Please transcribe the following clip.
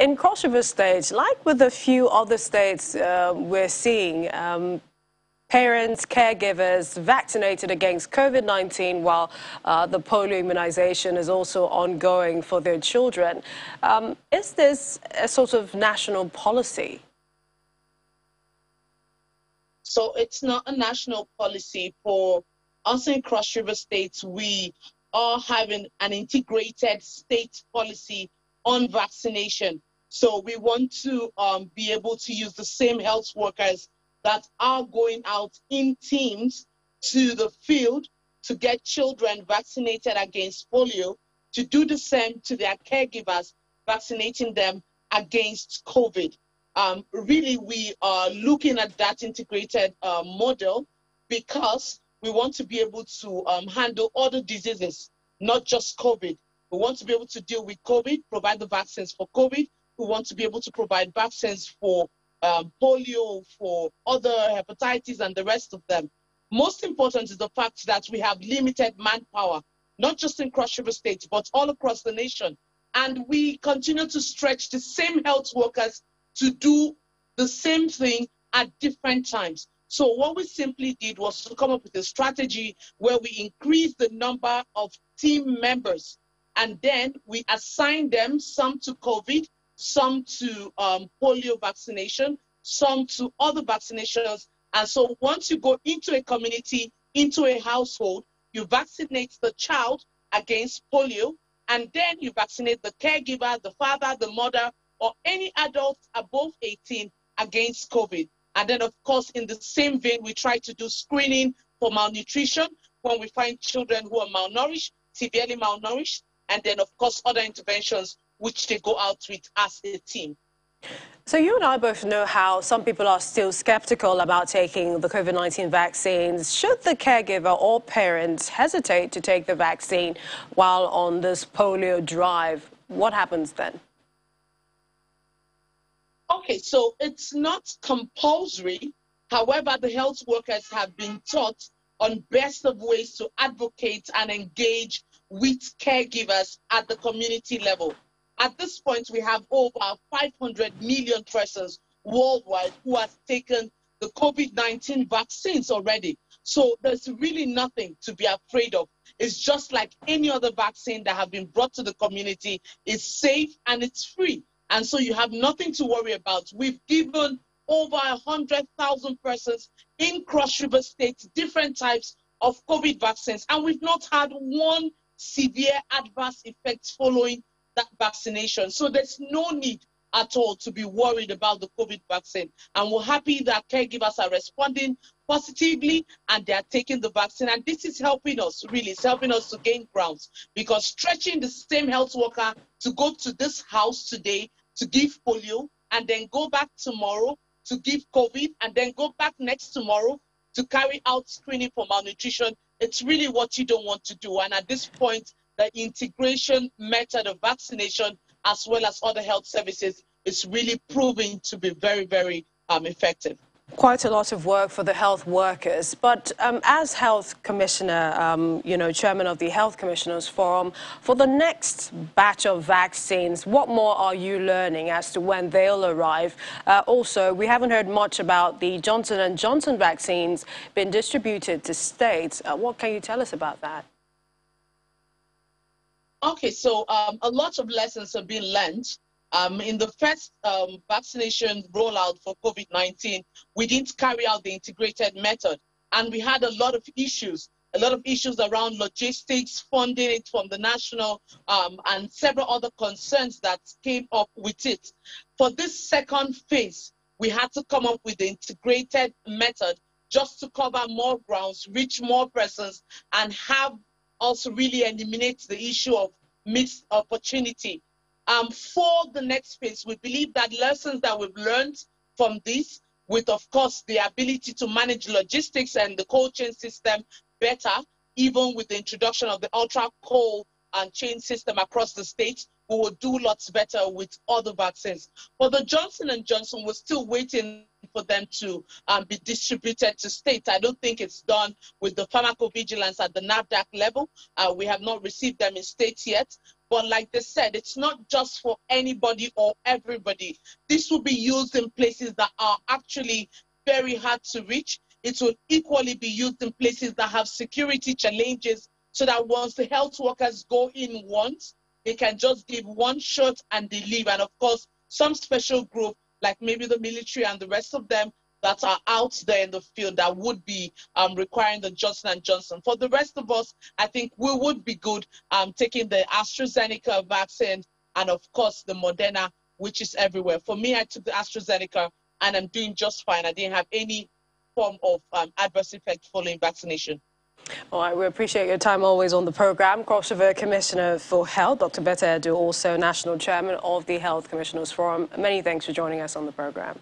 in Cross River State, like with a few other states, we're seeing parents, caregivers vaccinated against COVID-19 while the polio immunization is also ongoing for their children. Is this a sort of national policy? So it's not a national policy. For us in Cross River State, we are having an integrated state policy on vaccination. So we want to be able to use the same health workers that are going out in teams to the field to get children vaccinated against polio, to do the same to their caregivers, vaccinating them against COVID. Really, we are looking at that integrated model because we want to be able to handle other diseases, not just COVID. We want to be able to deal with COVID, provide the vaccines for COVID. We want to be able to provide vaccines for polio, for other hepatitis and the rest of them. Most important is the fact that we have limited manpower, not just in Cross River State, but all across the nation. And we continue to stretch the same health workers to do the same thing at different times. So what we simply did was to come up with a strategy where we increased the number of team members, and then we assigned them, some to COVID, some to polio vaccination, some to other vaccinations. And so once you go into a community, into a household, you vaccinate the child against polio, and then you vaccinate the caregiver, the father, the mother, or any adult above 18 against COVID. And then, of course, in the same vein, we try to do screening for malnutrition when we find children who are malnourished, severely malnourished, and then, of course, other interventions which they go out with as a team. So you and I both know how some people are still skeptical about taking the COVID-19 vaccines. Should the caregiver or parents hesitate to take the vaccine while on this polio drive, what happens then? Okay, so it's not compulsory. However, the health workers have been taught on best of ways to advocate and engage with caregivers at the community level. At this point, we have over 500 million persons worldwide who have taken the COVID-19 vaccines already. So there's really nothing to be afraid of. It's just like any other vaccine that have been brought to the community. It's safe and it's free. And so you have nothing to worry about. We've given over 100,000 persons in Cross River State different types of COVID vaccines, and we've not had one severe adverse effect following that vaccination. So there's no need at all to be worried about the COVID vaccine. And we're happy that caregivers are responding positively and they are taking the vaccine. And this is helping us, really, it's helping us to gain grounds, because stretching the same health worker to go to this house today to give polio, and then go back tomorrow to give COVID, and then go back next tomorrow to carry out screening for malnutrition, it's really what you don't want to do. And at this point, the integration method of vaccination as well as other health services is really proving to be very, very effective. Quite a lot of work for the health workers, but as health commissioner, chairman of the Health Commissioners Forum, for the next batch of vaccines, what more are you learning as to when they'll arrive? Also, we haven't heard much about the Johnson & Johnson vaccines being distributed to states. What can you tell us about that? Okay, so a lot of lessons have been learned. In the first vaccination rollout for COVID-19, we didn't carry out the integrated method, and we had a lot of issues around logistics, funding it from the national, and several other concerns that came up with it. For this second phase, we had to come up with the integrated method just to cover more grounds, reach more persons, and have also really eliminate the issue of missed opportunity. For the next phase, we believe that lessons that we've learned from this, with, of course, the ability to manage logistics and the cold chain system better, even with the introduction of the ultra cold and chain system across the state, we will do lots better with other vaccines. For the Johnson & Johnson, we're still waiting for them to be distributed to states. I don't think it's done with the pharmacovigilance at the NAFDAC level. We have not received them in states yet. But like they said, it's not just for anybody or everybody. This will be used in places that are actually very hard to reach. It will equally be used in places that have security challenges, so that once the health workers go in once, they can just give one shot and they leave. And of course, some special group, like maybe the military and the rest of them, that are out there in the field that would be requiring the Johnson & Johnson. For the rest of us, I think we would be good taking the AstraZeneca vaccine and, of course, the Moderna, which is everywhere. For me, I took the AstraZeneca and I'm doing just fine. I didn't have any form of adverse effect following vaccination. All right, we appreciate your time always on the program. Cross River Commissioner for Health, Dr. Betta Edu, also National Chairman of the Health Commissioners Forum. Many thanks for joining us on the program.